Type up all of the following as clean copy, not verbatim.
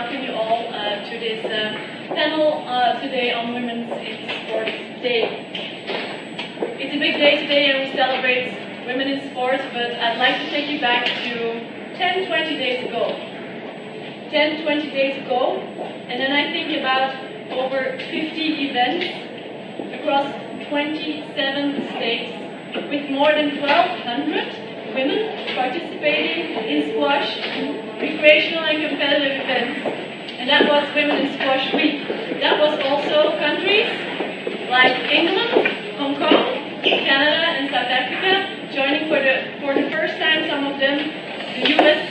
welcome you all to this panel today on Women's in Sports Day. It's a big day today and we celebrate women in sports, but I'd like to take you back to 10, 20 days ago. 10, 20 days ago, and then I think about over 50 events across 27 states with more than 1,200 women participating in squash, recreational and competitive events. And that was Women in Squash Week. That was also countries like England, Hong Kong, Canada and South Africa joining for the first time, some of them, the US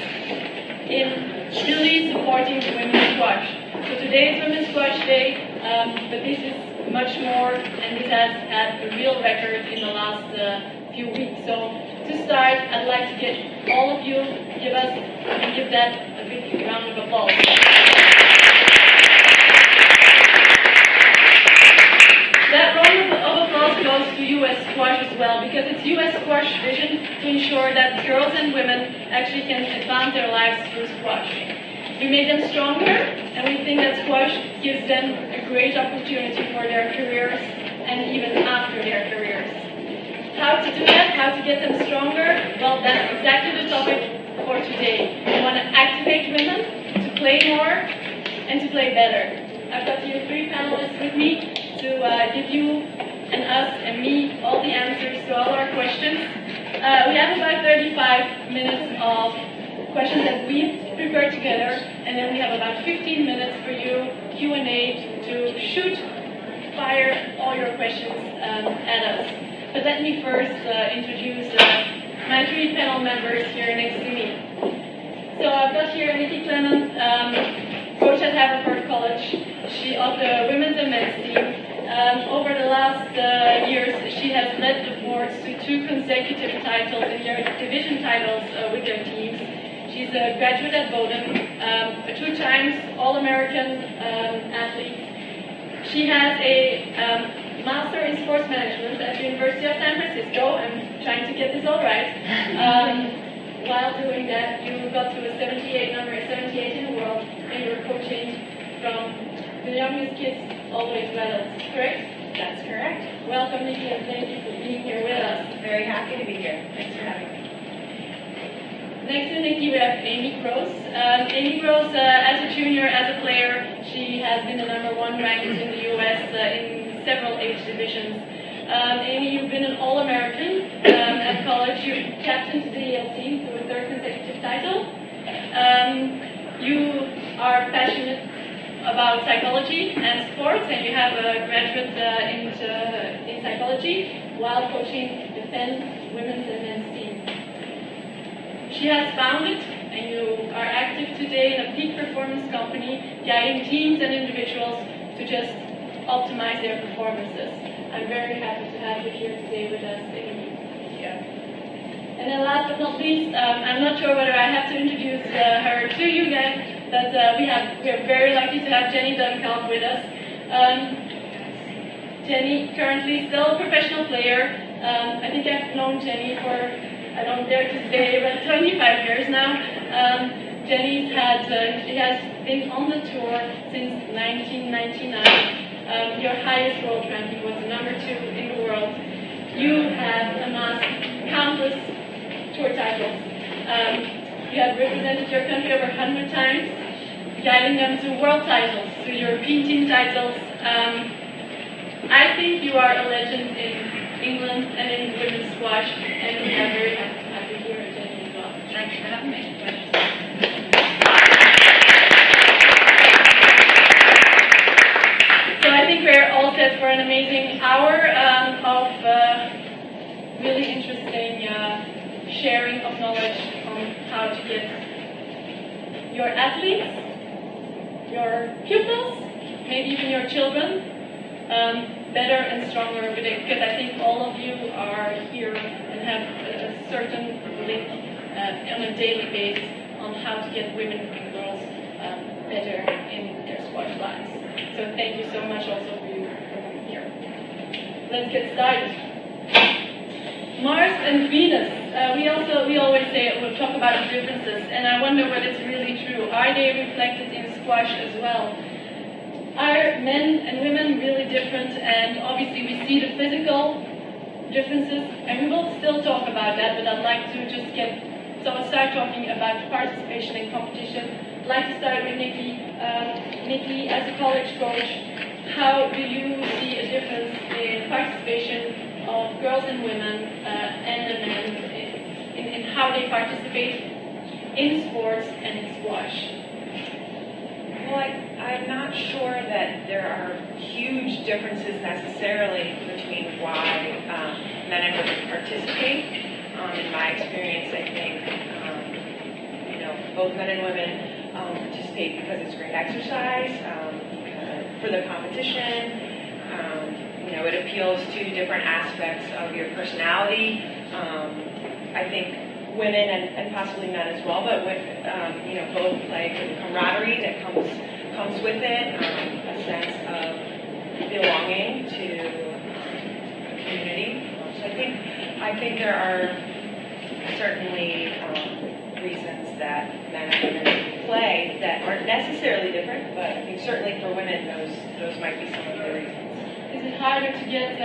in really supporting women's squash. So today is Women's Squash Day, but this is much more, and this has had a real record in the last few weeks. So to start, I'd like to get all of you give that a big round of applause. That round of applause goes to US Squash as well, because it's US Squash vision to ensure that girls and women actually can advance their lives through squash. We made them stronger, and we think that squash gives them a great opportunity for their careers and even after their careers. How to do that, how to get them stronger, well, that's exactly the topic for today. We want to activate women to play more and to play better. I've got here 3 panelists with me to give you and us and me all the answers to all our questions. We have about 35 minutes of questions that we've prepared together, and then we have about 15 minutes for you, Q&A, to fire all your questions at us. But let me first introduce my 3 panel members here next to me. So I've got here Niki, Clements, coach at Haverford College. She of the women's and men's team. Over the last years, she has led the boards to 2 consecutive titles in their division titles with their teams. She's a graduate at Bowdoin, a 2 times All-American athlete. She has a Master in Sports Management at the University of San Francisco. I'm trying to get this all right. While doing that, you got to a 78 in the world, and you're coaching from the youngest kids all the way to adults, correct? That's correct. Welcome, Niki, and thank you for being here with us. Very happy to be here. Thanks for having me. Next to Niki, we have Amy Gross. Amy Gross, as a junior, as a player, she has been the #1 ranked in the US in several age divisions. Amy, you've been an All-American at college. You captained the EL team to a 3rd consecutive title. You are passionate about psychology and sports, and you have a graduate in psychology while coaching the Penn women's and men's team. She has founded, and you are active today in a peak performance company, guiding teams and individuals to just optimize their performances. I'm very happy to have you here today with us, Amy. Yeah. And then last but not least, I'm not sure whether I have to introduce her to you guys, but we are very lucky to have Jenny Duncalf with us. Jenny, currently still a professional player. I think I've known Jenny for, I don't dare to say, but 25 years now. Jenny has been on the tour since 1999. Your highest world ranking was #2 in the world. You have amassed countless tour titles. You have represented your country over 100 times, guiding them to world titles, to European team titles. I think you are a legend in England and in women's squash, and we are very happy to have you here at Jenny as well. Thanks for having me. So I think we're all set for an amazing hour of really interesting sharing of knowledge on how to get your athletes, your pupils, maybe even your children, better and stronger with it, because I think all of you are here and have a certain link on a daily basis on how to get women and girls better in their squash lives. So thank you so much also for you being here. Let's get started. Mars and Venus. We always say we'll talk about the differences, and I wonder whether it's really true. Are they reflected in squash as well. Are men and women really different? And obviously we see the physical differences, and we will still talk about that, but I'd like to just start talking about participation in competition. I'd like to start with Niki. Niki, as a college coach, how do you see a difference in participation of girls and women and the men in how they participate in sports and in squash? Well, I'm not sure that there are huge differences necessarily between why men and women participate. In my experience, I think both men and women participate because it's great exercise, for the competition. It appeals to different aspects of your personality. I think women and possibly men as well, but both play for the camaraderie that comes with it, a sense of belonging to a community. So I think there are certainly reasons that men and women play that aren't necessarily different, but I think certainly for women those might be some of the reasons. Is it harder to get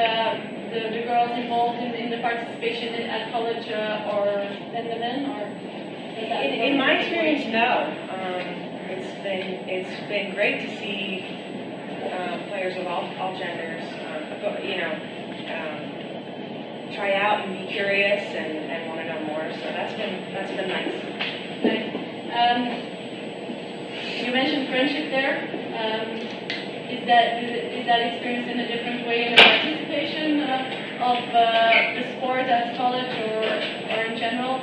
the girls involved in the participation at college than the men, or in my experience, no. It's been great to see players of all genders, try out and be curious and want to know more. So that's been nice. Nice. You mentioned friendship there. Is that experienced in a different way in the participation of the sport at college or in general?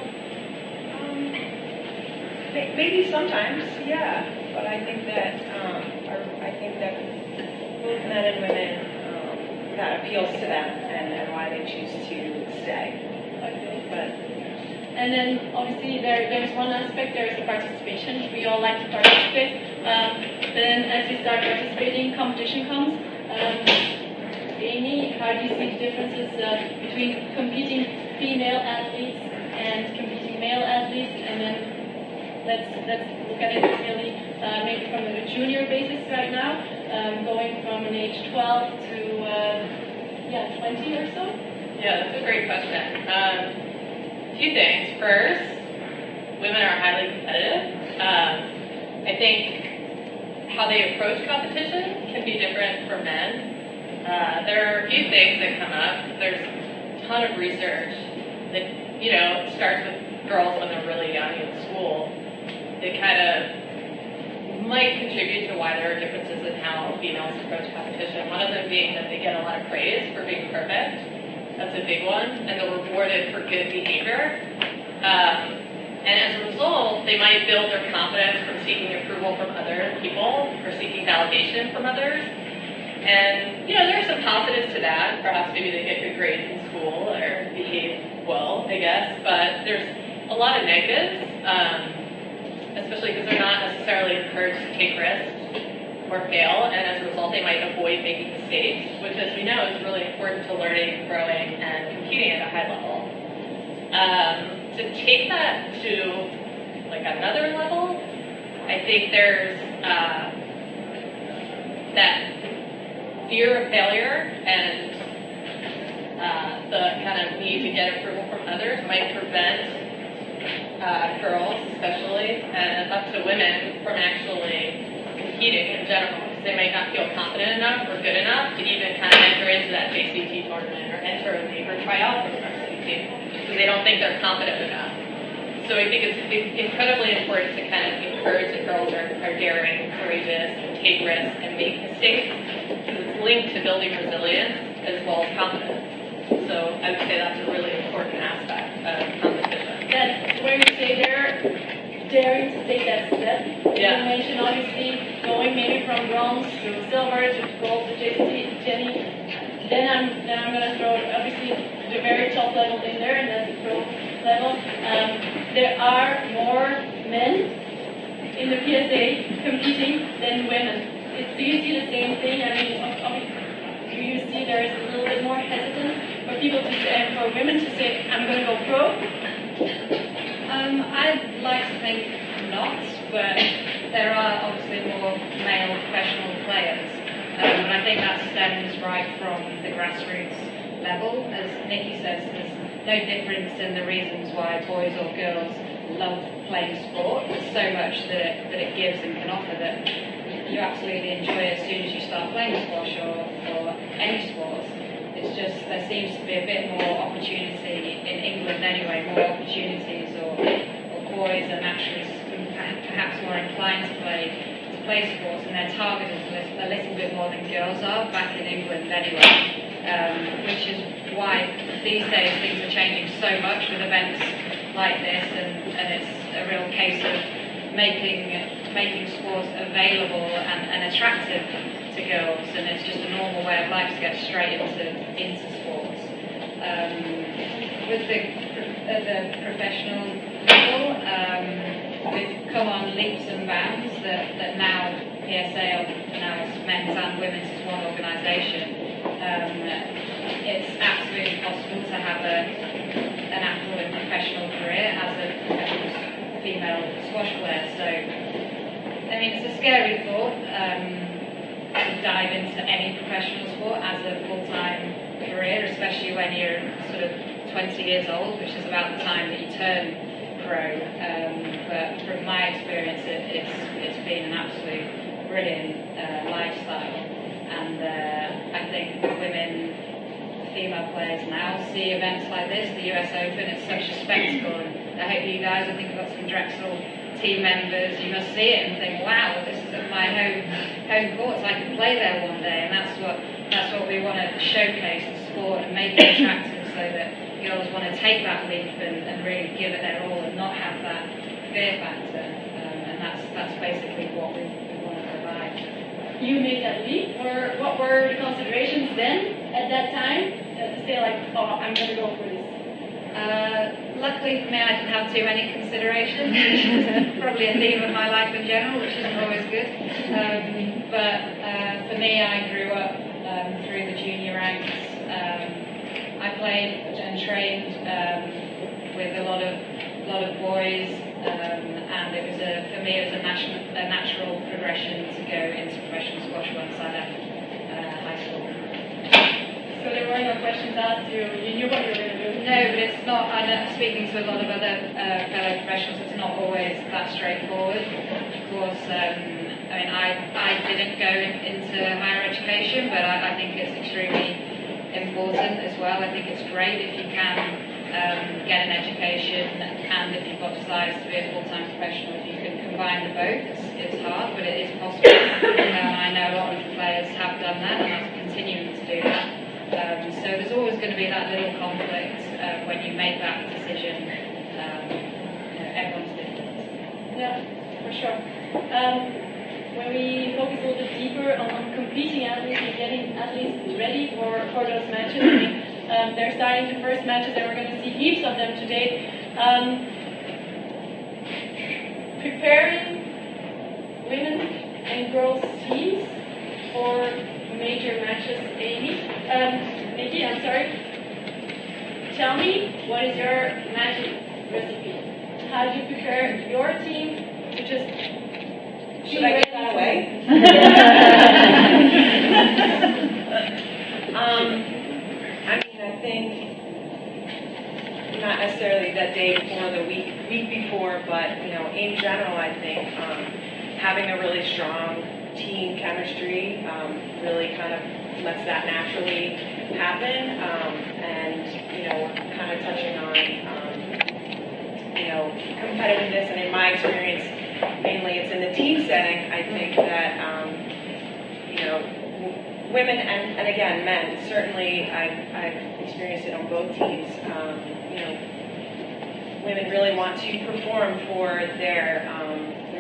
Maybe sometimes, yeah. But I think that both men and women, that appeals to them and why they choose to stay. Okay. And then obviously there's one aspect, there's the participation. We all like to participate. But then as you start participating, competition comes. Amy, how do you see the differences between competing female athletes and competing male athletes? And then let's look at it really maybe from a junior basis right now, going from an age 12 to 20 or so? Yeah, that's a great question. A few things. First, women are highly competitive. I think how they approach competition can be different for men. There are a few things that come up. There's a ton of research that, starts with girls when they're really young in school. It kind of might contribute to why there are differences in how females approach competition. One of them being that they get a lot of praise for being perfect. That's a big one, and they're rewarded for good behavior. And as a result, they might build their confidence from seeking approval from other people or seeking validation from others. And, there are some positives to that. Perhaps maybe they get good grades in school or behave well, I guess. But there's a lot of negatives, especially because they're not necessarily encouraged to take risks or fail, and as a result they might avoid making mistakes, which, as we know, is really important to learning, growing, and competing at a high level. To take that to another level, I think there's that fear of failure and the kind of need to get approval from others might prevent girls, especially, and up to women, from actually competing in general, because they might not feel confident enough or good enough to even kind of enter into that JCT tournament or enter a league or try out for the varsity team, because they don't think they're competent enough. So I think it's incredibly important to kind of encourage that girls are daring, courageous, and take risks and make mistakes, because it's linked to building resilience as well as confidence. So I would say that's a really important aspect of competition. That's where you say they're daring to take that step. Yeah. You mentioned obviously going maybe from bronze to silver to gold to JCT, Jenny. Then I'm going to throw obviously the very top level in there, and that's the pro level. There are more men in the PSA competing than women. Do you see the same thing? I mean, do you see there is a little bit more hesitance for people to say, for women to say, I'm going to go pro? I'd like to think not, but there are obviously more male professional players, and I think that stems right from the grassroots level. As Niki says, there's no difference in the reasons why boys or girls love playing sport. There's so much that it gives and can offer that you absolutely enjoy as soon as you start playing squash or any sports. It's just there seems to be a bit more opportunity in England anyway, more opportunities, or boys are naturally perhaps more inclined to play sports, and they're targeted a little bit more than girls are back in England anyway, which is why these days things are changing so much with events like this, and it's a real case of making sports available and attractive to girls, and it's just a normal way of life to get straight into sports. With the professional level, we've come on leaps and bounds that now PSA, now it's men's and women's as one organisation. It's absolutely possible to have an affluent professional career as a professional female squash player. So, I mean, it's a scary thought to dive into any professional sport as a full-time career, especially when you're sort of 20 years old, which is about the time that you turn pro. But from my experience, it's been an absolute brilliant lifestyle, and I think women, female players now see events like this, the US Open. It's such a spectacle, and I hope you guys, I think we've got some Drexel team members, you must see it and think, wow, this is at my home courts, I can play there one day. And that's what we want to showcase, the sport, and make it attractive so that girls want to take that leap and really give it their all and not have that fear factor. And that's basically what we want to provide. You made that leap, or what were the considerations then at that time to say like, oh, I'm going to go for this? Luckily for me, I didn't have too many considerations, which is probably a theme of my life in general, which isn't always good. But for me, I grew up through the junior ranks. I played and trained with a lot of boys, and it was for me it was a natural progression to go into professional squash once I left high school. So there were no questions asked, you knew what you were going to do? No, but it's not, I'm speaking to a lot of other fellow professionals, it's not always that straightforward. Of course, I mean, I didn't go into higher education, but I think it's extremely important as well. I think it's great if you can get an education, and if you've got desires to be a full-time professional, if you can combine the both. It's hard, but it is possible. I know a lot of players have done that, and are continuing to do that. So there's always going to be that little conflict when you make that decision. Everyone's different. Yeah, for sure. When we focus a little bit deeper on competing athletes and getting athletes ready for those matches, I mean, they're starting the first matches, and we're going to see heaps of them today. Preparing women and girls teams for major matches, Niki, I'm sorry. Tell me, what is your magic recipe? How do you prepare your team to just... Should I get that away? I think not necessarily that day before, the week before, but in general, I think having a really strong team chemistry really kind of lets that naturally happen, and kind of touching on competitiveness, and in my experience mainly it's in the team setting. I think that women and again men, certainly I've experienced it on both teams. Women really want to perform for their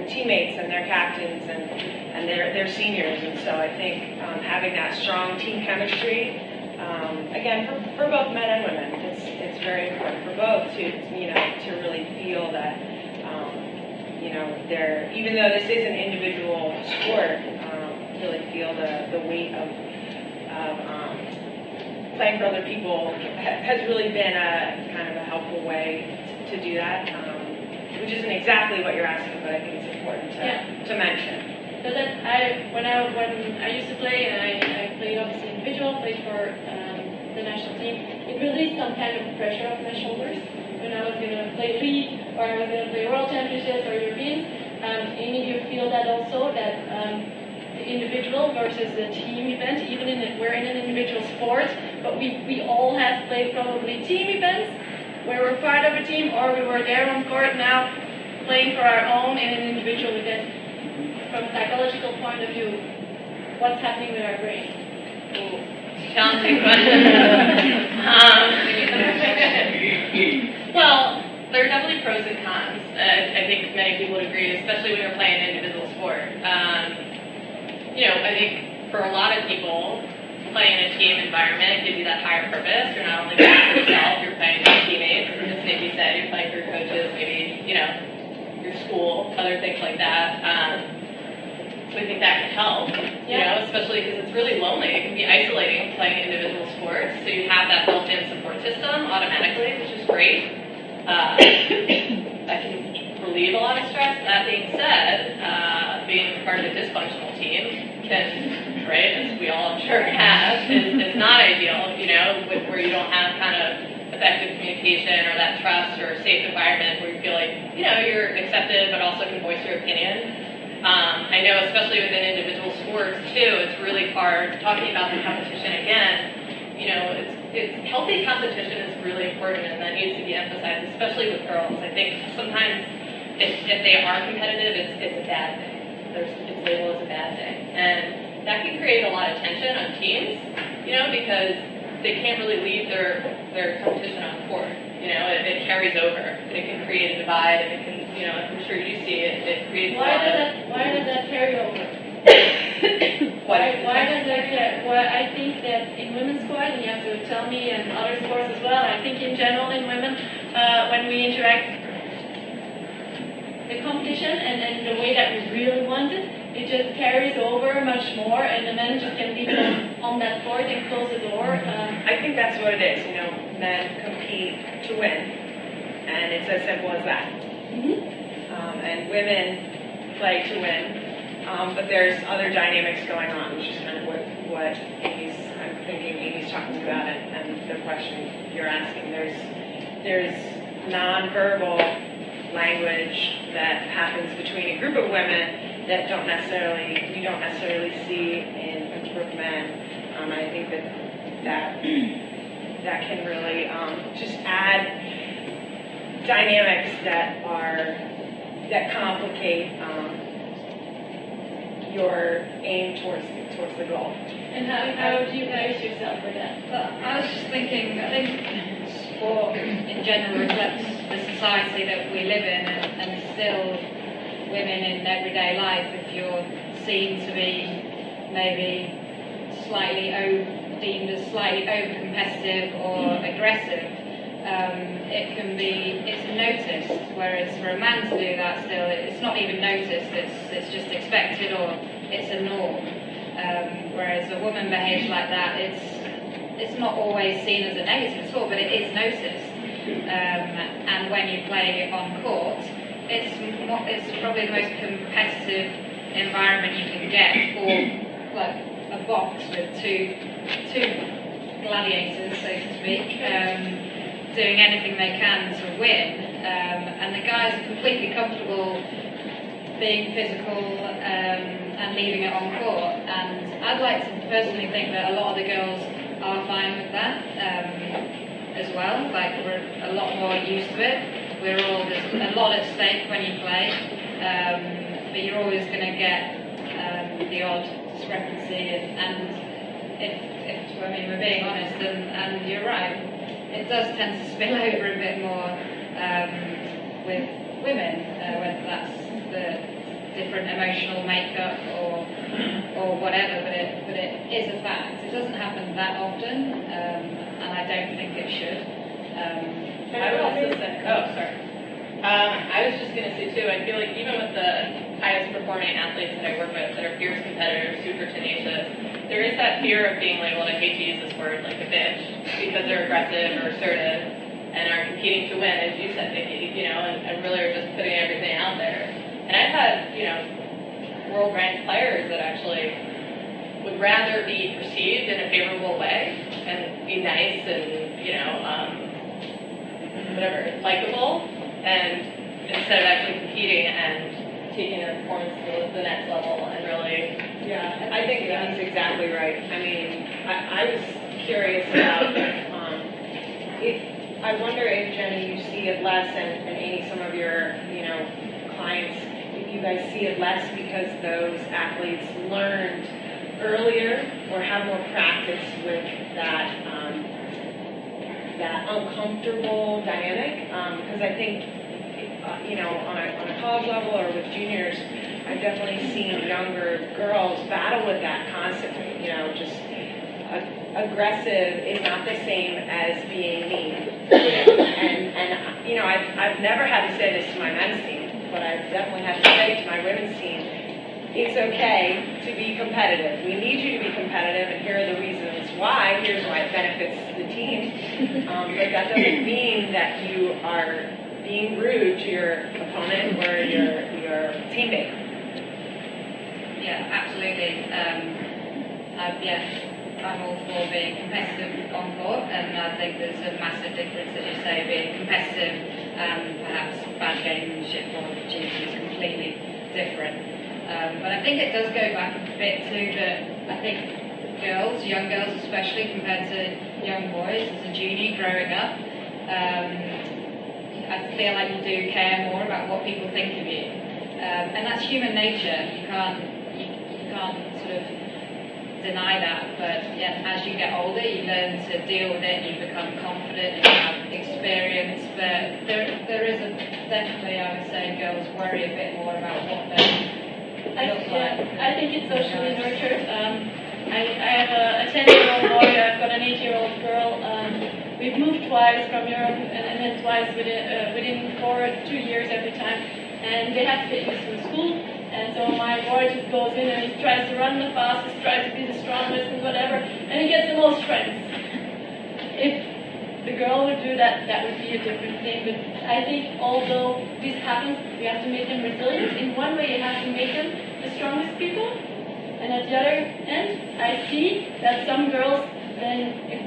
teammates and their captains and their seniors, and so I think having that strong team chemistry, again for both men and women, it's very important for both to really feel that they're, even though this is an individual sport, really feel the weight of playing for other people has really been a kind of a helpful way to do that. which isn't exactly what you're asking, but I think it's important to mention. Because when I used to play, and I played obviously individual, played for the national team, it released some kind of pressure off my shoulders when I was going to play league or I was going to play world championships or Europeans. Amy, you feel that also, that the individual versus the team event, even we're in an individual sport, but we all have played probably team events where we're part of a team, or we were there on court now playing for our own in an individual event. From a psychological point of view, what's happening with our brain? Challenging question. Well, there are definitely pros and cons. I think many people would agree, especially when you're playing an individual sport. I think for a lot of people, playing in a team environment gives you that higher purpose. You're not only playing for yourself, you're playing for your teammates. As Niki said, you're playing for your coaches, maybe, your school, other things like that. So I think that can help, especially because it's really lonely. It can be isolating playing individual sports. So you have that built-in support system automatically, which is great. That can relieve a lot of stress. That being said, being part of a dysfunctional team can, as we all I'm sure have, is not ideal, where you don't have kind of effective communication or that trust or safe environment where you feel like, you're accepted but also can voice your opinion. I know especially within individual sports too, it's really hard talking about the competition again. It's healthy competition is really important, and that needs to be emphasized, especially with girls. I think sometimes if they are competitive, it's a bad thing. It's labeled as a bad thing, and that can create a lot of tension on teams, because they can't really leave their competition on court. It carries over. It can create a divide, and it can, I'm sure you see it. It creates. Why does that carry over? Why does that carry? Well, I think that in women's squad, and you have to tell me, and other sports as well. I think in general in women, when we interact, the competition and the way that we really want it, it just carries over much more, and the men just can leave them on that court and close the door. I think that's what it is. Men compete to win, and it's as simple as that. And women play to win, but there's other dynamics going on, which is kind of what I'm thinking Amy's talking about, and the question you're asking. There's nonverbal language that happens between a group of women that you don't necessarily see in a group of men. I think that can really just add dynamics that complicate your aim towards the goal. And how do you guys yourself for that? But I was just thinking, I think sport in general reflects the society that we live in, and still women in everyday life, if you're seen to be maybe deemed as slightly over-competitive or aggressive, it's noticed, whereas for a man to do that still, it's not even noticed, it's just expected, or it's a norm. Whereas a woman behaves like that, it's not always seen as a negative at all, but it is noticed. And when you play on court, it's probably the most competitive environment you can get for like a box with two gladiators, so to speak, doing anything they can to win. And the guys are completely comfortable being physical and leaving it on court. And I'd like to personally think that a lot of the girls are fine with that as well. Like, we're a lot more used to it. There's a lot at stake when you play, but you're always going to get the odd discrepancy. And if we're being honest, and you're right, it does tend to spill over a bit more with women, whether that's the different emotional makeup or whatever, but it is a fact. It doesn't happen that often, and I don't think it should. I would also say, I was just going to say too, I feel like even with the highest performing athletes that I work with that are fierce competitors, super tenacious, there is that fear of being labeled, I hate to use this word, like a bitch, because they're aggressive or assertive. and are competing to win, as you said, Niki, and really are just putting everything out there. And I've had, world-ranked players that actually would rather be perceived in a favorable way and be nice and, likable, and instead of actually competing and taking their performance to the next level and really. Yeah, I think he's exactly right. I mean, I was curious about I wonder if, Jenny, you see it less, and Amy, some of your, clients, if you guys see it less because those athletes learned earlier or have more practice with that uncomfortable dynamic. Because I think, on a college level or with juniors, I've definitely seen younger girls battle with that constantly. Just aggressive is not the same as being mean. And I've never had to say this to my men's team, but I've definitely had to say to my women's team, it's okay to be competitive. We need you to be competitive, and here are the reasons why. Here's why it benefits the team. But that doesn't mean that you are being rude to your opponent or your teammate. Yeah, absolutely. I'm all for being competitive on court, and I think there's a massive difference, as you say, being competitive and perhaps bad gamemanship or opportunity is completely different. But I think it does go back a bit to that. I think young girls especially, compared to young boys, as a junior growing up, I feel like you do care more about what people think of you, and that's human nature. You can't sort of deny that. But yeah, as you get older, you learn to deal with it. You become confident and you have experience. But there is definitely, I would say, girls worry a bit more about what they look like. I think it's socially nurtured. I have a 10-year-old boy. I've got an 8-year-old girl. We've moved twice from Europe, and then twice within 2 years every time. And they have to get used to the school. And so my boy just goes in and he tries to run the fastest, tries to be the strongest and whatever, and he gets the most friends. If the girl would do that, that would be a different thing. But I think although this happens, we have to make them resilient. In one way, you have to make them the strongest people. And at the other end, I see that some girls, then if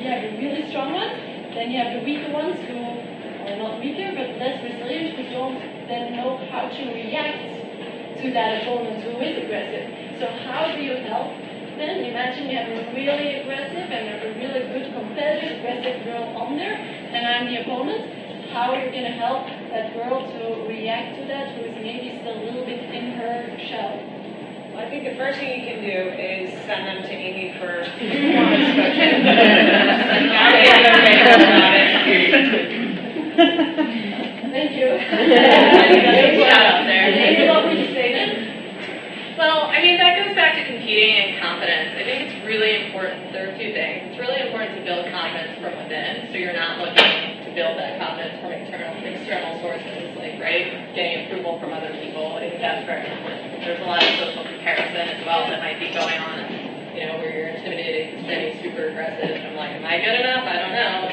you have the really strong ones, then you have the weaker ones who are not weaker, but less resilient, who don't then know how to react to that opponent who is aggressive. So how do you help then? Imagine you have a really aggressive and a really good competitive aggressive girl on there, and I'm the opponent. How are you going to help that girl to react to that who is maybe still a little bit in her shell? Well, I think the first thing you can do is send them to Amy for performance coaching. Thank you. Shout out there. What would you say then? Well, I mean, that goes back to competing and confidence. I think it's really important. There are two things. It's really important to build confidence from within, so you're not looking to build that confidence from external sources, getting approval from other people. I think that's very important. There's a lot of social comparison as well that might be going on, where you're intimidated because Jenny's super aggressive. And I'm like, am I good enough? I don't know,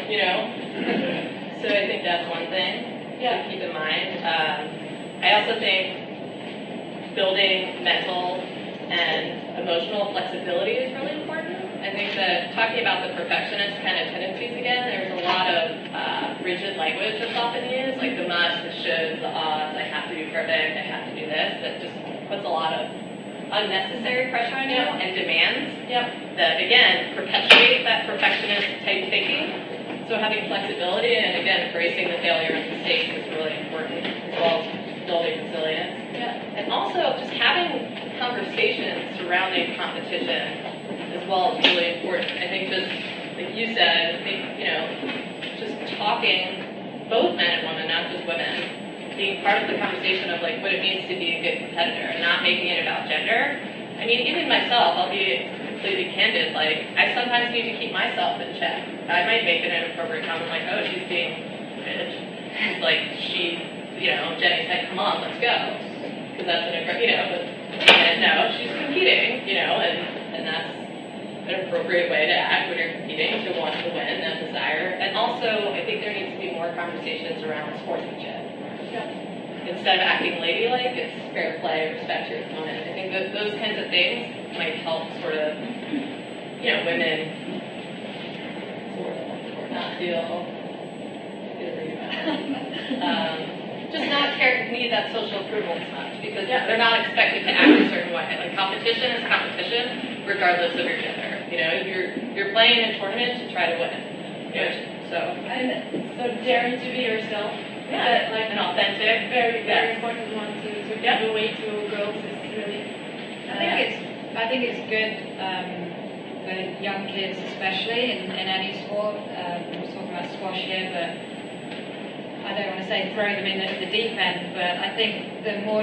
So I think that's one thing to keep in mind. I also think building mental and emotional flexibility is really important. I think that talking about the perfectionist kind of tendencies again, there's a lot of rigid language that's often used, like the must, the shoulds, the oughts, I have to be perfect, I have to do this, that just puts a lot of unnecessary pressure on you and demands that, again, perpetuate that perfectionist type thinking. So having flexibility and, again, embracing the failure and mistakes is really important, as well as building resilience. And also just having conversations surrounding competition as well is really important. I think just, like you said, just talking, both men and women, not just women, being part of the conversation of what it means to be a good competitor and not making it about gender. I mean, even myself, I'll be completely candid, I sometimes need to keep myself in check. I might make an inappropriate comment oh, she's being a bitch. It's Jenny said, come on, let's go. Because that's but no, she's competing, and that's an appropriate way to act when you're competing, to want to win, that desire. And also also, I think there needs to be more conversations around sportsmanship. Instead of acting ladylike, it's fair play, respect your opponent. I think that those kinds of things might help sort of, women sort of not feel just not need that social approval as much because they're not expected to act a certain way. Like competition is competition, regardless of your gender. You're playing a tournament to try to win. So daring to be yourself. Yeah, That, like an authentic, very important one to give away to girls is really. I think it's good for young kids, especially in any sport. We're talking about squash here, but I don't want to say throw them in the deep end. But I think the more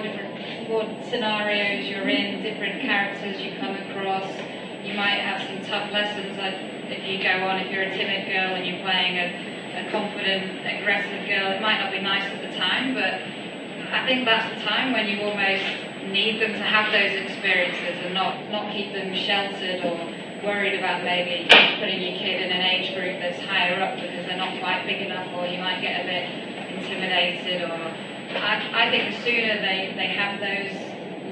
scenarios you're in, different characters you come across, you might have some tough lessons. Like if you're a timid girl and you're playing a confident, aggressive girl, it might not be nice at the time, but I think that's the time when you almost need them to have those experiences and not keep them sheltered or worried about maybe putting your kid in an age group that's higher up because they're not quite big enough, or you might get a bit intimidated. Or I think the sooner they have those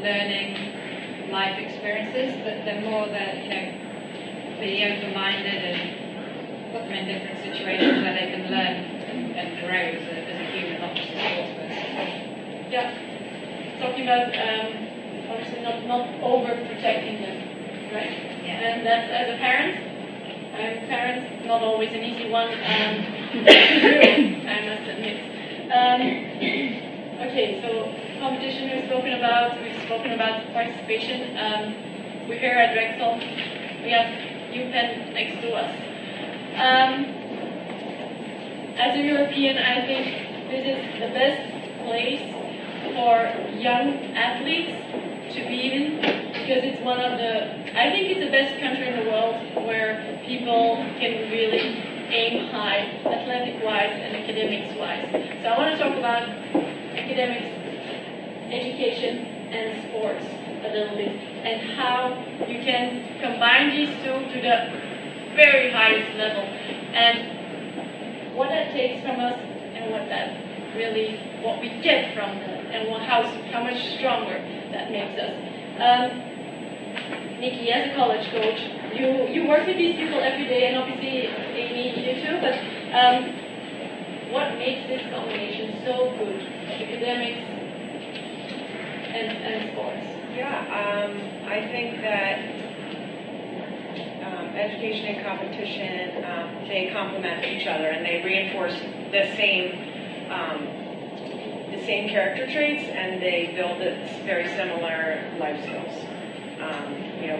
learning life experiences, the more that be open-minded and put them in different situations where they can learn and grow as a human, not just a sports person. Yeah, talking about obviously not overprotecting them, right? Yeah. And that's as a parent. I'm a parent, not always an easy one. I must admit. Okay, so competition we've spoken about participation. We're here at Drexel. We have UPenn next to us. As a European, I think this is the best place for young athletes to be in because it's I think it's the best country in the world where people can really aim high, athletic-wise and academics-wise. So I want to talk about academics, education, and sports a little bit, and how you can combine these two to the very highest level, and what that takes from us, and what we get from them, and how much stronger that makes us. Niki, as a college coach, you work with these people every day, and obviously Amy, you too. But what makes this combination so good, academics and sports? Yeah, I think that education and competition, they complement each other and they reinforce the same character traits, and they build very similar life skills.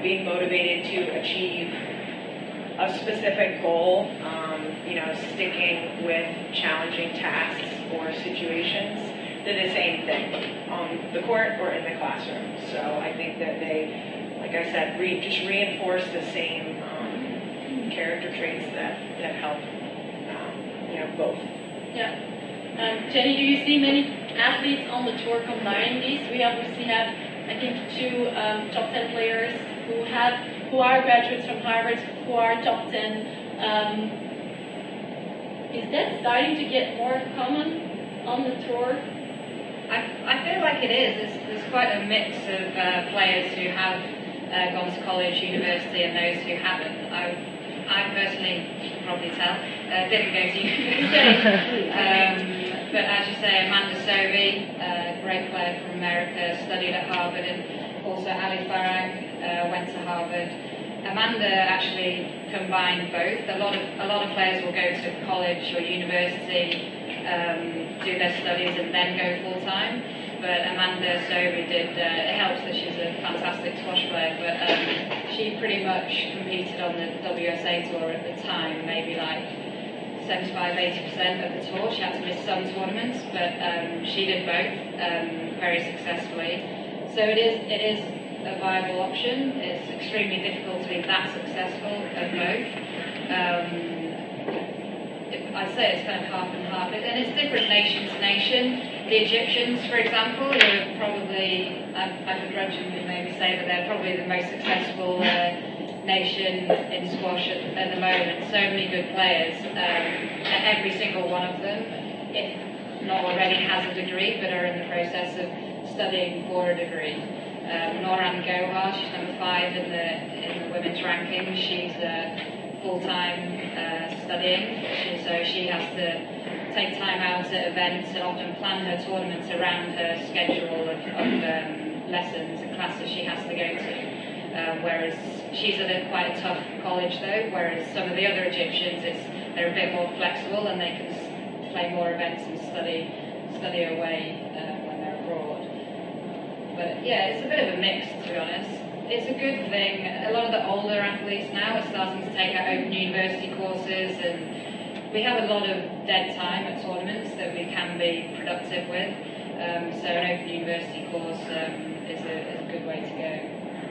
Being motivated to achieve a specific goal, sticking with challenging tasks or situations, they're the same thing on the court or in the classroom. So I think that they, like I said, just reinforce the same character traits that help, both. Yeah. Jenny, do you see many athletes on the tour combining these? We obviously have, I think, 2 top 10 players who are graduates from Harvard, who are top 10. Is that starting to get more common on the tour? I feel like it is. There's quite a mix of players who have gone to college, university, and those who haven't. I personally, you can probably tell, didn't go to university. But as you say, Amanda Sovey, a great player from America, studied at Harvard, and also Ali Farag went to Harvard. Amanda actually combined both. A lot of players will go to college or university, do their studies and then go full time. But Amanda Sovey did, it helps that she's a fantastic squash player, but she pretty much competed on the WSA tour at the time, maybe like 75-80% of the tour. She had to miss some tournaments, but she did both very successfully. So it is a viable option. It's extremely difficult to be that successful at both. I'd say it's kind of half and half, and it's different nation to nation. The Egyptians, for example, who are probably, I begrudgingly maybe say that they're probably the most successful nation in squash at the moment. So many good players. Every single one of them, if not already, has a degree, but are in the process of studying for a degree. Noran Gohar, she's number 5 in the women's ranking. She's full-time studying, so she has to take time out at events and often plan her tournaments around her schedule of lessons and classes she has to go to. Whereas she's at quite a tough college though, whereas some of the other Egyptians, they're a bit more flexible and they can play more events and study away when they're abroad. But yeah, it's a bit of a mix, to be honest. It's a good thing. A lot of the older athletes now are starting to take out open university courses, and we have a lot of dead time at tournaments that we can be productive with. So an open university course is a good way to go.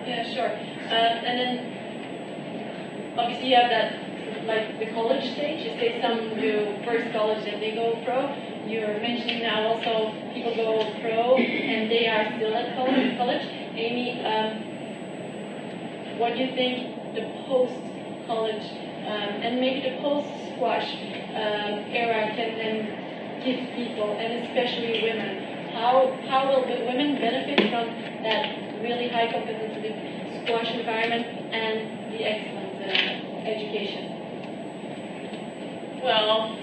Yeah, sure. And then obviously you have that, like the college stage. You say some do first college, then they go pro. You're mentioning now also people go pro and they are still at college. Amy, what do you think the post-college and maybe the post-squash era can then give people, and especially women? How will the women benefit from that really high competitive squash environment and the excellent education? Well,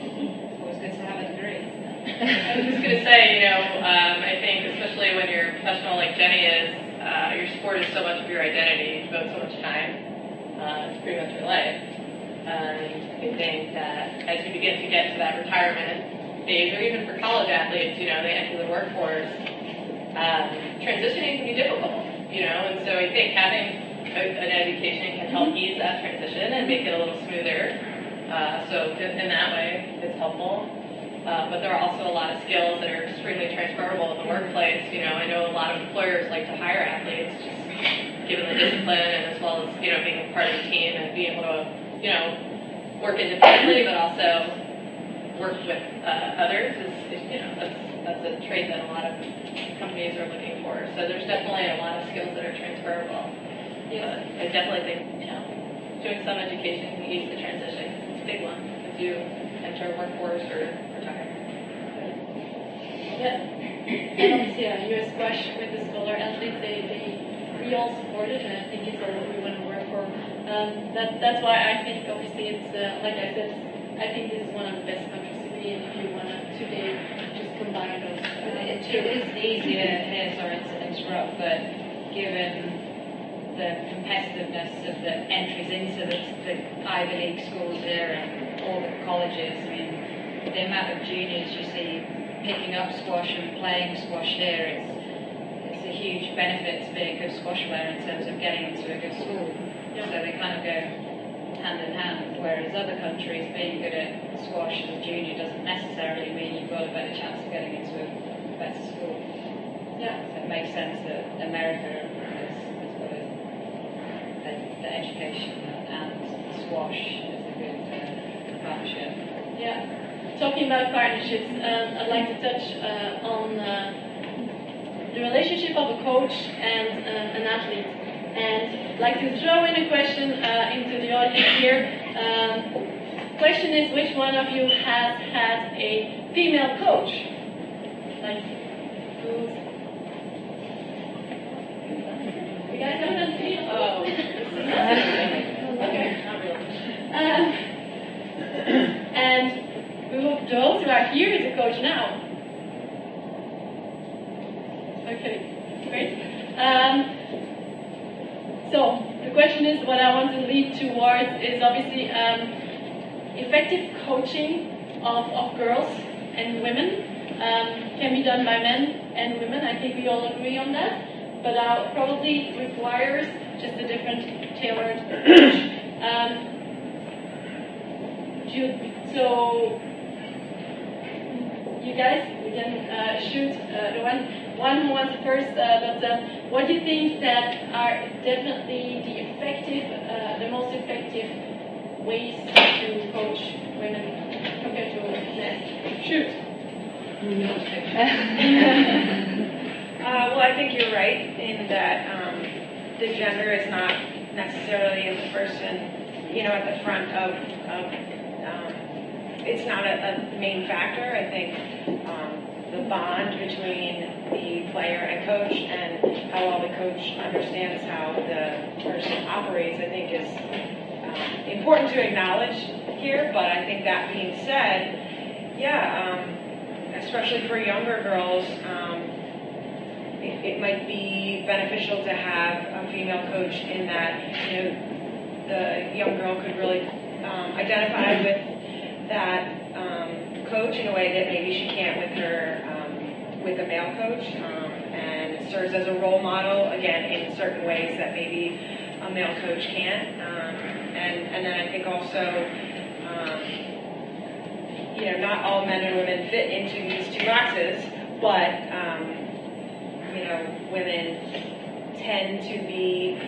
It's always good to have a degree, isn't it? I was just going to say, I think especially when you're professional like Jenny is, your sport is so much of your identity. You devote so much time. It's pretty much your life. I think that as you begin to get to that retirement phase, or even for college athletes, they enter the workforce, transitioning can be difficult, and so I think having an education can help ease that transition and make it a little smoother. So in that way, it's helpful. But there are also a lot of skills that are extremely transferable in the workplace. I know a lot of employers like to hire athletes, just given the discipline and as well as, being a part of the team and being able to, work independently, but also work with others that's a trait that a lot of companies are looking for. So there's definitely a lot of skills that are transferable. Yes. I definitely think, doing some education can ease the transition. It's a big one as you enter workforce or retire. Yeah. And obviously, US Squash with the scholar athletes, we all support it, and I think it's all we want to work for. That's why I think obviously it's like I said, I think this is one of the best countries to be in if you want to today just combine those. It is easier here, sorry to interrupt, but given the competitiveness of the entries into the Ivy League schools here and all the colleges, I mean, the amount of juniors you see picking up squash and playing squash here, it's a huge benefit to being a good squash player in terms of getting into a good school. Yeah. So they kind of go hand in hand, whereas other countries, being good at squash as a junior doesn't necessarily mean you've got a better chance of getting into a better school. Yeah. So it makes sense that America has got the education and squash is a good partnership. Yeah. Talking about partnerships, I'd like to touch on the relationship of a coach and an athlete. And I'd like to throw in a question into the audience here. Question is, which one of you has had a female coach? Like, who's... You guys haven't done female? Oh. Okay. Not really. And who of those who are here is a coach now? Okay, great. So the question is, what I want to lead towards is obviously effective coaching of girls and women can be done by men and women. I think we all agree on that, but probably requires just a different tailored approach. So you guys, we can shoot the one who wants first, but what do you think that are definitely the most effective ways to coach women compared to men? Shoot. Well, I think you're right in that the gender is not necessarily the person, at the front of it's not a main factor. I think the bond between the player and coach and how well the coach understands how the person operates, I think is important to acknowledge here. But I think that being said, especially for younger girls, it might be beneficial to have a female coach in that, the young girl could really identify with that coach in a way that maybe she can't with her with a male coach, and serves as a role model again in certain ways that maybe a male coach can't. And then I think also, not all men and women fit into these two boxes, but women tend to be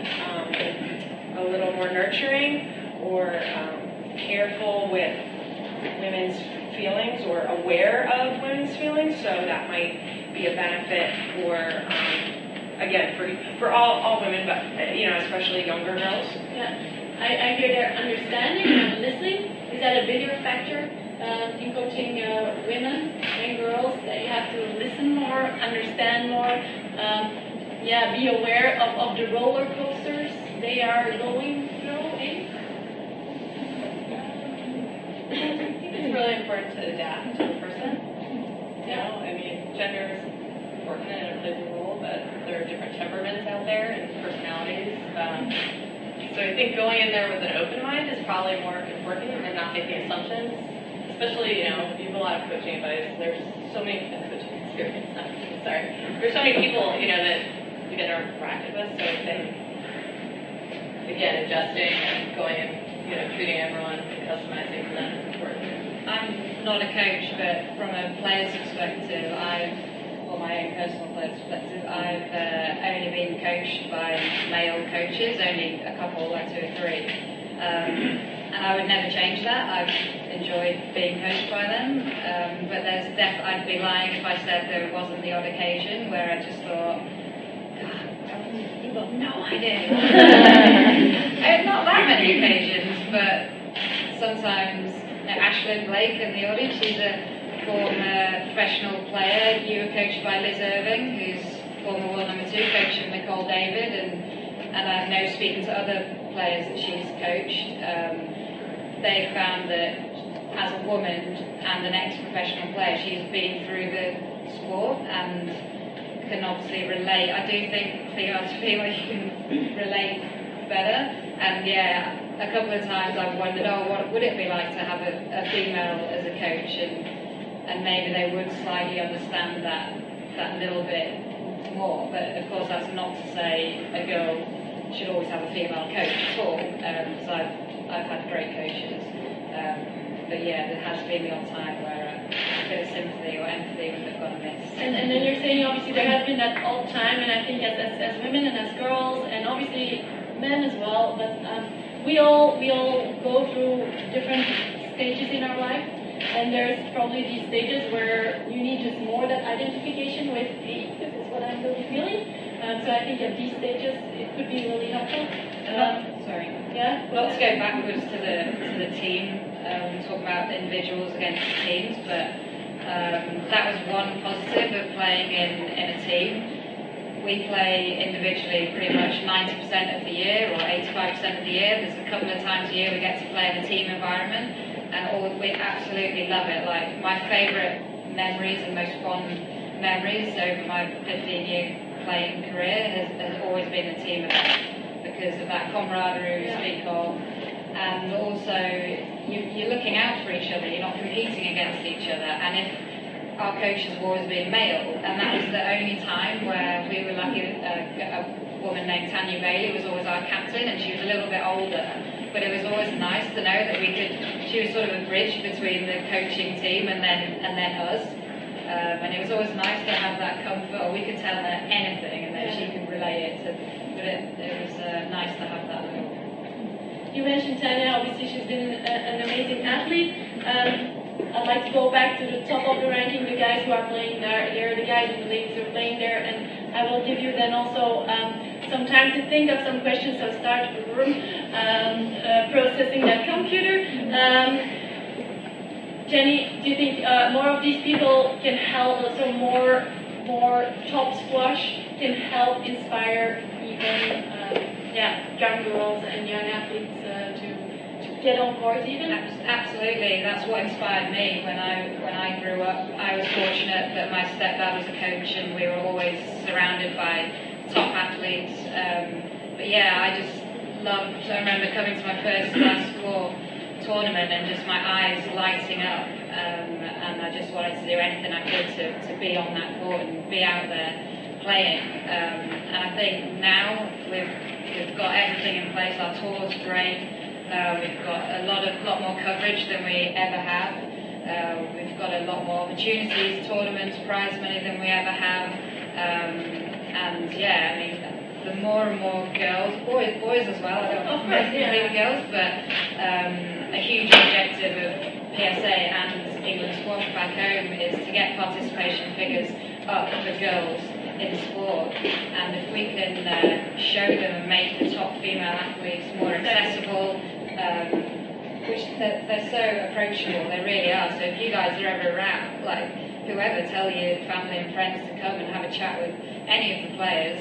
a little more nurturing or careful with women's feelings or aware of women's feelings, so that might be a benefit for, again, for all women, but especially younger girls. Yeah, I hear their understanding and listening. Is that a bigger factor in coaching women and girls, that you have to listen more, understand more, be aware of the roller coasters they are going through? It's really important to adapt to the person. Gender is important and it plays a role, but there are different temperaments out there and personalities. So I think going in there with an open mind is probably more important and not making assumptions. Especially, you have a lot of coaching advice. There's so many coaching experience. There's so many people, that you get interacted with. So I think, again, adjusting and going and treating everyone and customizing for them is important. I'm not a coach, but from a player's perspective, or my own personal player's perspective, I've only been coached by male coaches, only a couple, like 2 or 3. And I would never change that. I've enjoyed being coached by them. But I'd be lying if I said there wasn't the odd occasion where I just thought, God, you've got no idea. Not that many occasions, but sometimes. Ashlyn Blake in the audience, she's a former professional player. You were coached by Liz Irving, who's former world number 2, coaching Nicole David, and I know speaking to other players that she's coached, they've found that as a woman and an ex-professional player, she's been through the sport and can obviously relate. I do think female to female you can relate better, and a couple of times I've wondered, what would it be like to have a female as a coach, and maybe they would slightly understand that little bit more. But of course, that's not to say a girl should always have a female coach at all, because I've had great coaches. But there has been the odd time where a bit of sympathy or empathy would have gone amiss. And then you're saying obviously there has been that odd time, and I think as women and as girls, and obviously men as well, but we all go through different stages in our life, and there's probably these stages where you need just more that identification with, hey, this is what I'm really feeling. So I think at these stages it could be really helpful. Sorry. Yeah. Not to go backwards to the team. Talk about individuals against teams, but that was one positive of playing in a team. We play individually pretty much 90% of the year, or 85% of the year. There's a couple of times a year we get to play in a team environment, and we absolutely love it. Like, my favourite memories and most fond memories over my 15-year playing career has always been a team event, because of that camaraderie we speak of, and also you're looking out for each other, you're not competing against each other. And if our coaches have always been male, and that was the only time where we were lucky. A woman named Tanya Bailey was always our captain, and she was a little bit older, but it was always nice to know that she was sort of a bridge between the coaching team and then us, and it was always nice to have that comfort, or we could tell her anything and then she could relay it to, but it was nice to have that. You mentioned Tanya, obviously she's been an amazing athlete. I'd like to go back to the top of the ranking, the guys who are playing there, the guys and the ladies who are playing there, and I will give you then also some time to think of some questions, so start processing that computer. Jenny, do you think more of these people can help, also more top squash can help inspire even young girls and young athletes to get on court even? Absolutely, that's what inspired me when I grew up. I was fortunate that my stepdad was a coach and we were always surrounded by top athletes. But yeah, I just loved, I remember coming to my first basketball tournament and just my eyes lighting up, and I just wanted to do anything I could to be on that court and be out there playing. And I think now we've got everything in place. Our tour's great. We've got a lot more coverage than we ever have. We've got a lot more opportunities, tournaments, prize money than we ever have. And yeah, I mean, the more and more girls, boys as well, I don't know if maybe girls, but a huge objective of PSA and England Squash back home is to get participation figures up for girls in sport, and if we can show them and make the top female athletes more accessible, which they're so approachable, they really are. So if you guys are ever around, like whoever, tell your family and friends to come and have a chat with any of the players.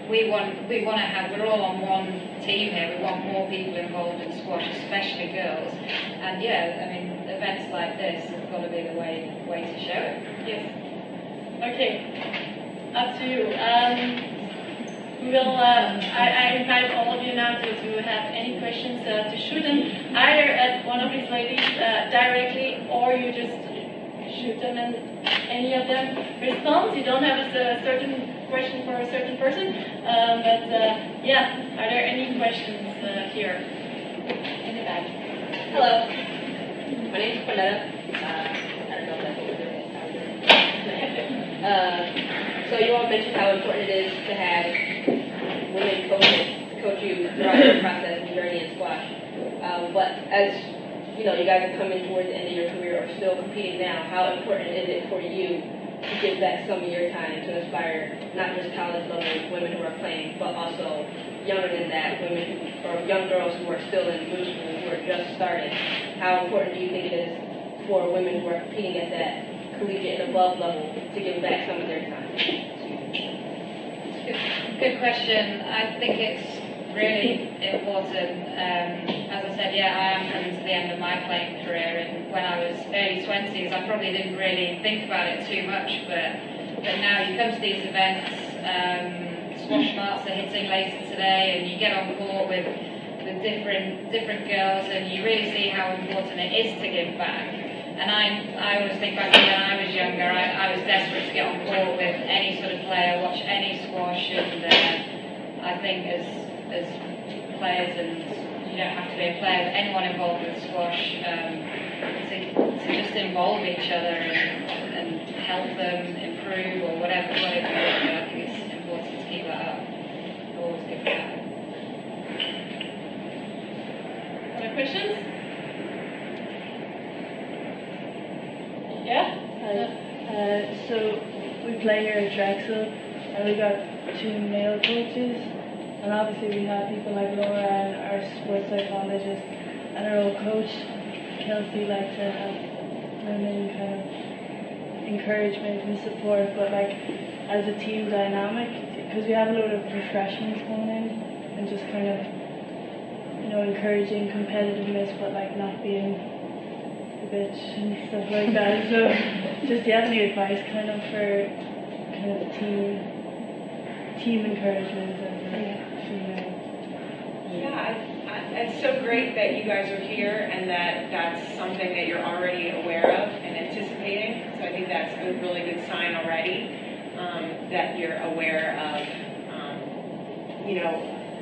We want to have, we're all on one team here, we want more people involved in squash, especially girls. And yeah, I mean, events like this have got to be the way to show it. Yes. Okay, up to you. We will, I invite all of you now to have any questions to shoot them either at one of these ladies directly, or you just shoot them and any of them responds. You don't have a certain question for a certain person, but yeah, are there any questions here? In the back. Hello, my name is Cornetta. I don't know if that's what we're doing. So you all mentioned how important it is to have women coaches to coach you throughout your process and journey in squash. But as you know, you guys are coming towards the end of your career or still competing now, how important is it for you to give back some of your time to inspire not just college level women who are playing, but also younger than that, women or young girls who are still in middle school, who are just starting? How important do you think it is for women who are competing at that collegiate and above level to give back some of their time? Good question. I think it's really important. As I said, yeah, I am coming to the end of my playing career, and when I was early 20s, I probably didn't really think about it too much, but now you come to these events, squash marks are hitting later today, and you get on court with different girls, and you really see how important it is to give back. And I always think back when I was younger, I was desperate to get on court with any sort of player, watch any squash, and I think as players, and you don't have to be a player, but anyone involved with squash, to just involve each other and help them improve or whatever it may be. I think it's important to keep that up. Always give back. Other questions? Yeah? So we play here at Drexel, and we got 2 male coaches, and obviously we have people like Laura and our sports psychologist and our old coach Kelsey like to have women kind of encouragement and support, but like as a team dynamic, because we have a load of freshmen coming in and just kind of, you know, encouraging competitiveness, but like not being a bitch and stuff like that. So just, do you have any advice kind of for kind of team encouragement and It's so great that you guys are here and that that's something that you're already aware of and anticipating. So I think that's a really good sign already, that you're aware of, you know,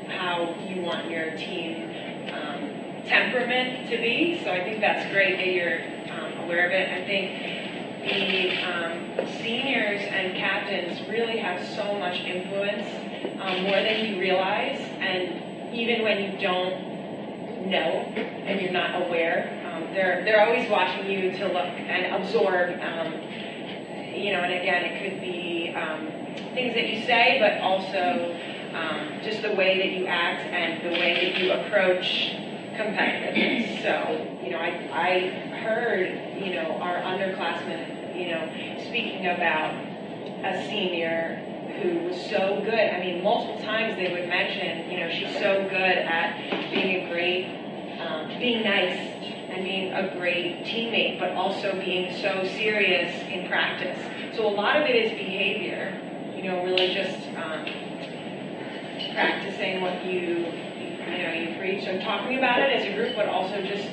how you want your team temperament to be. So I think that's great that you're aware of it. I think the seniors and captains really have so much influence, more than you realize, and even when you don't know and you're not aware, they're always watching you to look and absorb, you know, and again, it could be things that you say, but also just the way that you act and the way that you approach competitiveness. So, you know, I heard, you know, our underclassmen, you know, speaking about a senior who was so good. I mean, multiple times they would mention, you know, she's so good at being a great, being nice and being a great teammate, but also being so serious in practice. So a lot of it is behavior, you know, really just practicing what you preach. So talking about it as a group, but also just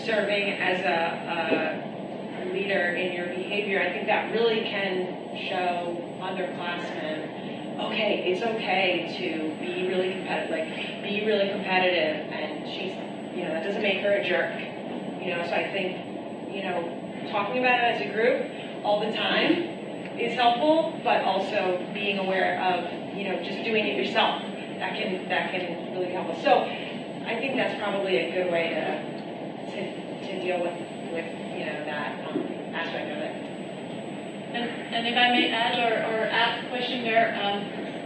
serving as a leader in your behavior. I think that really can show underclassmen, okay, it's okay to be really competitive, and she's, you know, that doesn't make her a jerk. You know, so I think, you know, talking about it as a group all the time is helpful, but also being aware of, you know, just doing it yourself. That can really help us. So I think that's probably a good way to deal with you know, that aspect of it. And if I may add or ask a question there,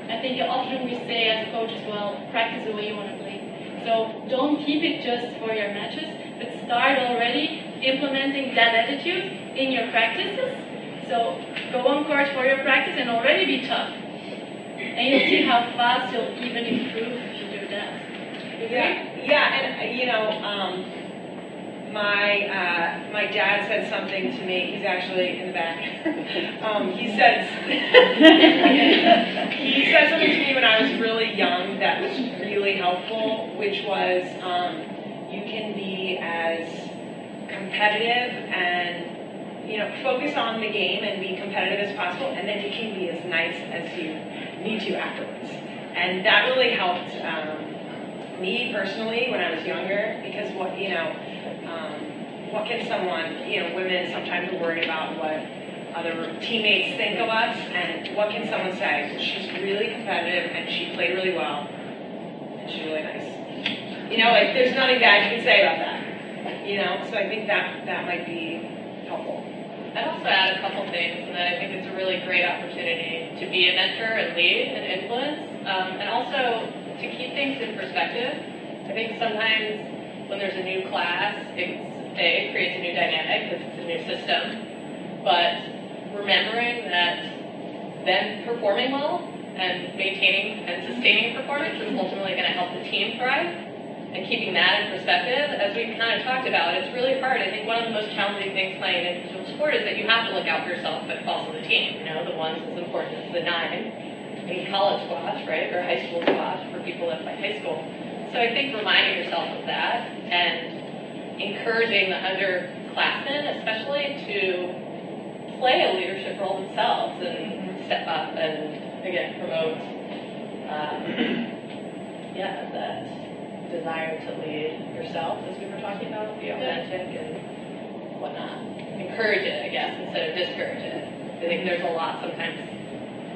I think often we say as a coach as well, practice the way you want to play. So don't keep it just for your matches, but start already implementing that attitude in your practices. So go on court for your practice and already be tough. And you'll see how fast you'll even improve if you do that. Yeah, and you know, my dad said something to me. He's actually in the back. He said something to me when I was really young that was really helpful, which was you can be as competitive and, you know, focus on the game and be competitive as possible, and then you can be as nice as you need to afterwards. And that really helped me personally when I was younger, because what can someone, you know, women sometimes are worried about what other teammates think of us, and what can someone say? She's really competitive and she played really well and she's really nice. You know, like, there's nothing bad you can say about that. You know, so I think that might be helpful. I'd also add a couple things, and that I think it's a really great opportunity to be a mentor and lead and influence, and also to keep things in perspective. I think sometimes when there's a new class, it creates a new dynamic because it's a new system, but remembering that them performing well and maintaining and sustaining performance is ultimately going to help the team thrive, and keeping that in perspective, as we kind of talked about, it's really hard. I think one of the most challenging things playing an individual sport is that you have to look out for yourself, but also the team. You know, the one's as important as the 9 in college squash, right, or high school squash for people that play high school. So I think reminding yourself of that and encouraging the underclassmen, especially, to play a leadership role themselves and step up and, again, promote, that desire to lead yourself, as we were talking about, be authentic and whatnot. Encourage it, I guess, instead of discourage it. I think there's a lot sometimes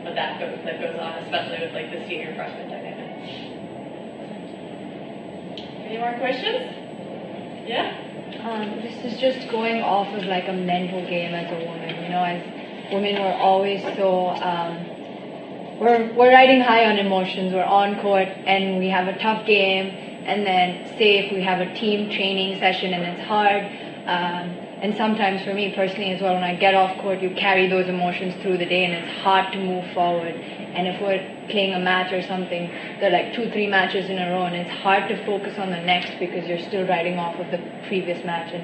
of that goes on, especially with like the senior freshman dynamic. Any more questions? Yeah? This is just going off of like a mental game as a woman. You know, as women, we're always so, we're riding high on emotions. We're on court and we have a tough game. And then say if we have a team training session and it's hard, and sometimes for me personally as well, when I get off court, you carry those emotions through the day and it's hard to move forward. And if we're playing a match or something, there are like 2-3 matches in a row and it's hard to focus on the next because you're still riding off of the previous match. And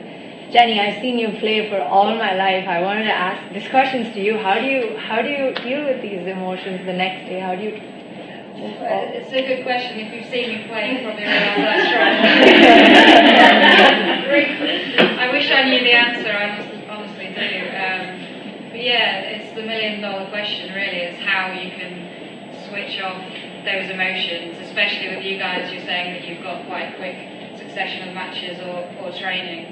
Jenny, I've seen you play for all my life. I wanted to ask this questions to you. How do you deal with these emotions the next day? How do you... It's a good question. If you've seen me play, you probably realize I struggle. I wish I knew the answer, I honestly do. But yeah, it's the $1 million question really, is how you can switch off those emotions, especially with you guys. You're saying that you've got quite a quick succession of matches or training.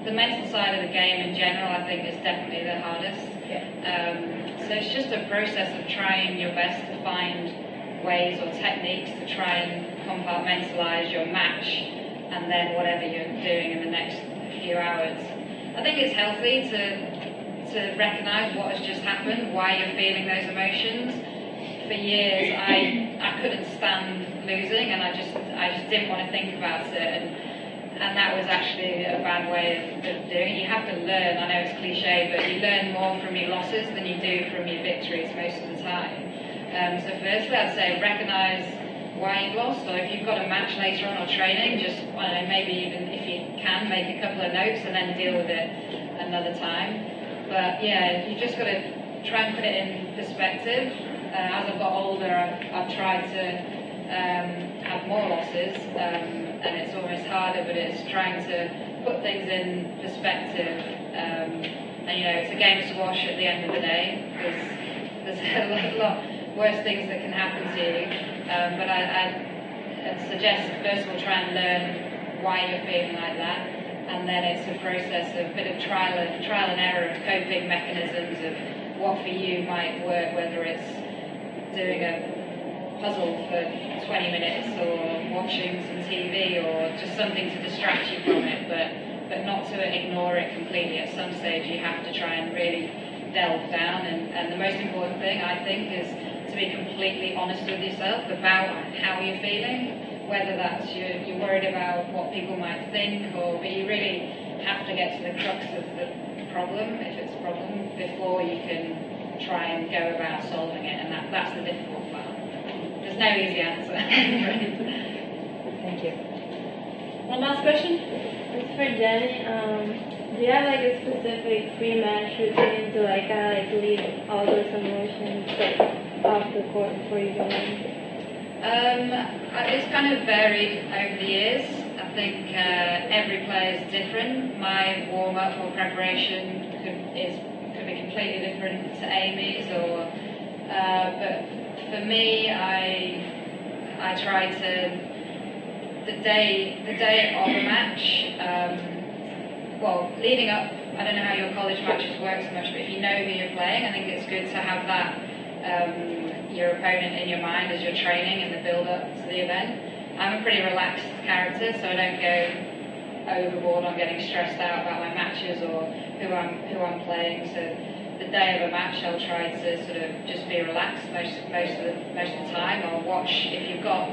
The mental side of the game in general, I think, is definitely the hardest. So it's just a process of trying your best to find ways or techniques to try and compartmentalize your match and then whatever you're doing in the next few hours. I think it's healthy to to recognize what has just happened, why you're feeling those emotions. For years, I couldn't stand losing, and I just didn't want to think about it, and that was actually a bad way of doing it. You have to learn. I know it's cliche, but you learn more from your losses than you do from your victories most of the time. So firstly, I'd say recognize why you've lost, or if you've got a match later on or training, just, I don't know, maybe even if you can, make a couple of notes and then deal with it another time. But yeah, you just got to try and put it in perspective. As I've got older, I've tried to have more losses, and it's almost harder, but it's trying to put things in perspective. And you know, it's a game of squash at the end of the day. There's a lot worse things that can happen to you. But I'd suggest, first of all, try and learn why you're feeling like that, and then it's a process of a bit of trial and error of coping mechanisms of what for you might work, whether it's doing a puzzle for 20 minutes or watching some TV or just something to distract you from it, but not to ignore it completely. At some stage you have to try and really delve down, and the most important thing, I think, is to be completely honest with yourself about how you're feeling, whether that's you're worried about what people might think, but you really have to get to the crux of the problem, if it's a problem, before you can try and go about solving it, and that's the difficult part. There's no easy answer. Thank you. One last question? It's for Jenny. Do you have like a specific pre-match routine to like kind of like leave all those emotions like off the court before you go in? It's kind of varied over the years. I think every player is different. My warm-up or preparation could be completely different to Amy's, but for me, I try to the day of a match. Well, leading up, I don't know how your college matches work so much, but if you know who you're playing, I think it's good to have that your opponent in your mind as you're training in the build-up to the event. I'm a pretty relaxed character, so I don't go overboard on getting stressed out about my matches or who I'm playing. So the day of a match, I'll try to sort of just be relaxed most of the time. I'll watch if you've got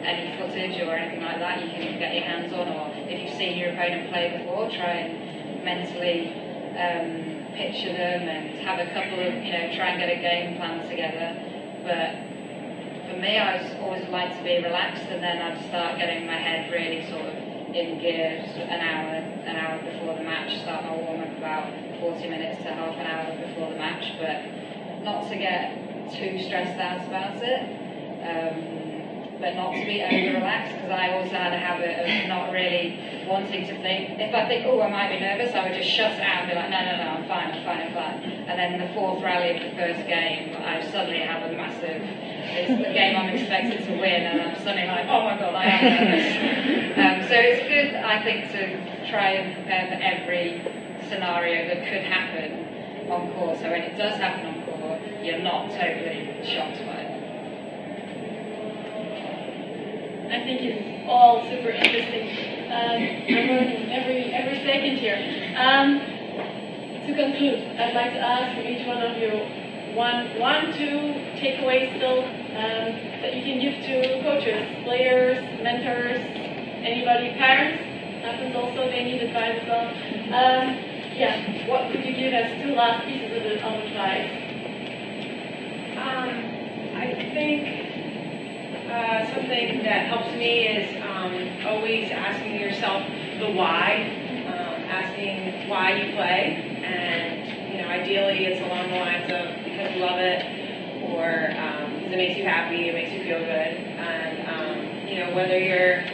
any footage or anything like that you can get your hands on, or if you've seen your opponent play before, try and mentally picture them and have a couple of, try and get a game plan together. But for me, I always like to be relaxed, and then I'd start getting my head really sort of in gear an hour before the match, start my warm-up about 40 minutes to half an hour before the match, but not to get too stressed out about it, but not to be over-relaxed, because I also had a habit of not really wanting to think. If I think, oh, I might be nervous, I would just shut it out and be like, no, I'm fine. And then in the fourth rally of the first game, I suddenly have a massive, it's the game I'm expected to win, and I'm suddenly like, oh my god, I am nervous. So it's good, I think, to try and prepare for every scenario that could happen on court, so when it does happen on court, you're not totally shocked by it. I think it's all super interesting. I'm learning every second here. To conclude, I'd like to ask from each one of you two takeaways still that you can give to coaches, players, mentors, anybody, parents. Happens also, they need advice as well. What could you give as two last pieces of advice? I think something that helps me is always asking yourself the why, asking why you play, and ideally it's along the lines of because you love it, or because it makes you happy, it makes you feel good, and whether you're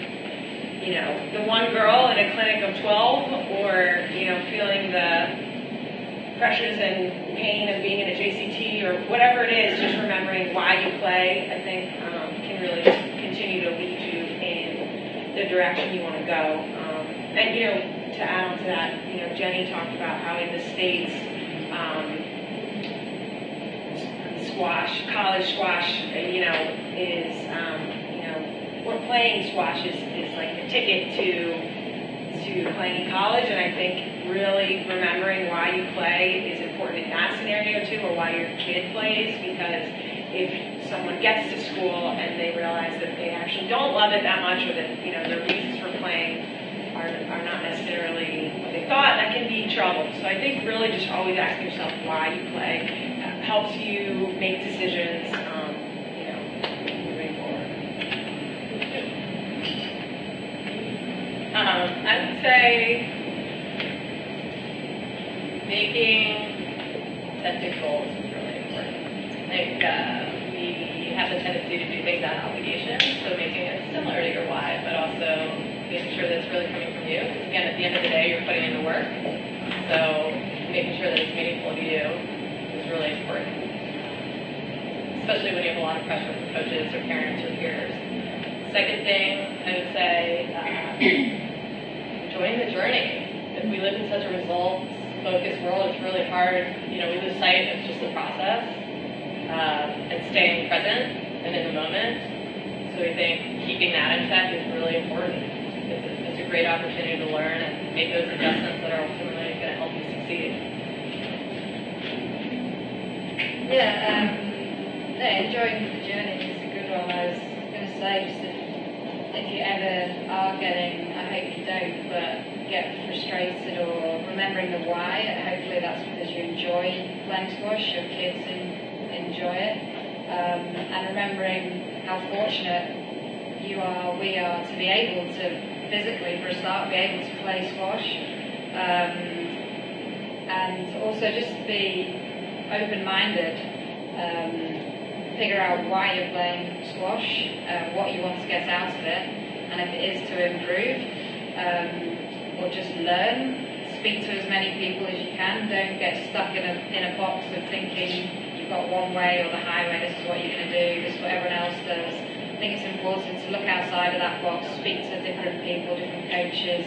the one girl in a clinic of 12, or feeling the pressures and pain of being in a JCT, or whatever it is, just remembering why you play, I think can really just continue to lead you in the direction you want to go. And to add on to that, Jenny talked about how in the States, squash, college squash, is or playing squash is like the ticket to to playing in college, and I think really remembering why you play is important in that scenario too, or why your kid plays, because if someone gets to school and they realize that they actually don't love it that much, or that their reasons for playing are not necessarily what they thought, that can be trouble. So I think really just always asking yourself why you play helps you make decisions, moving forward. I would say making authentic goals is really important. Like we have the tendency to do things out of obligation, so making it similar to your why, but also making sure that it's really coming from you. Because again, at the end of the day, you're putting in the work, so making sure that it's meaningful to you is really important, especially when you have a lot of pressure from coaches or parents or peers. Second thing, I would say, enjoying the journey. If we live in such a results-focused world, it's really hard. We lose sight of just the process and staying present and in the moment. So we think keeping that in check is really important. It's a great opportunity to learn and make those adjustments that are ultimately going to help you succeed. Enjoying the journey is a good one. I was going to say, just if you ever are getting, I hope you don't, but get frustrated or remembering the why, hopefully that's because you enjoy playing squash, your kids enjoy it, and remembering how fortunate we are to be able to physically, for a start, be able to play squash, and also just be open-minded, figure out why you're playing squash, what you want to get out of it, and if it is to improve, or just learn, speak to as many people as you can. Don't get stuck in a box of thinking you've got one way or the highway, this is what you're going to do, this is what everyone else does. I think it's important to look outside of that box, speak to different people, different coaches,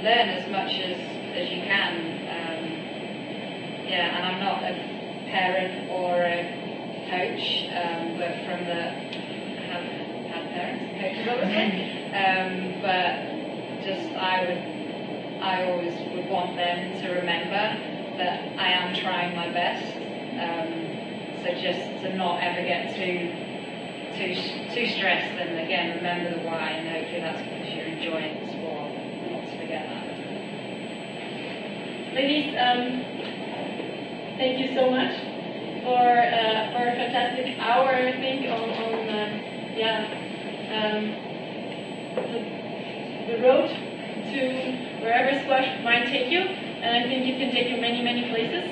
learn as much as you can. And I'm not a parent or a coach, but from I have had parents and coaches obviously, but just I always would want them to remember that I am trying my best, so just to not ever get too stressed, and again remember the why, and hopefully that's because you're enjoying the sport, not to forget that. Ladies, thank you so much for a fantastic hour, I think, on the road to wherever squash might take you, and I think it can take you many, many places.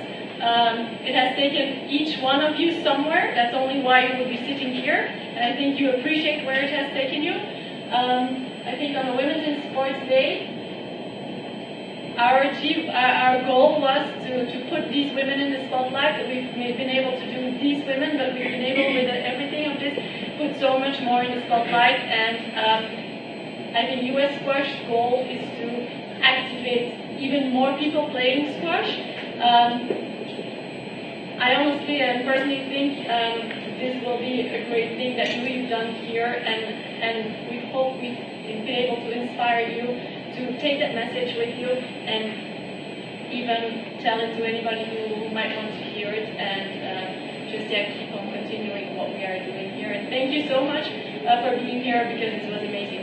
It has taken each one of you somewhere. That's only why you will be sitting here, and I think you appreciate where it has taken you. I think on the Women's in Sports Day, our goal was to put these women in the spotlight. We've been able to do these women, but we've been able, with everything of this, put so much more in the spotlight, and I think US Squash's goal is to activate even more people playing squash. I honestly and personally think this will be a great thing that we've done here, and we hope we've been able to inspire you to take that message with you and even tell it to anybody who might want to hear it, and just keep on continuing what we are doing here. And thank you so much for being here, because this was amazing.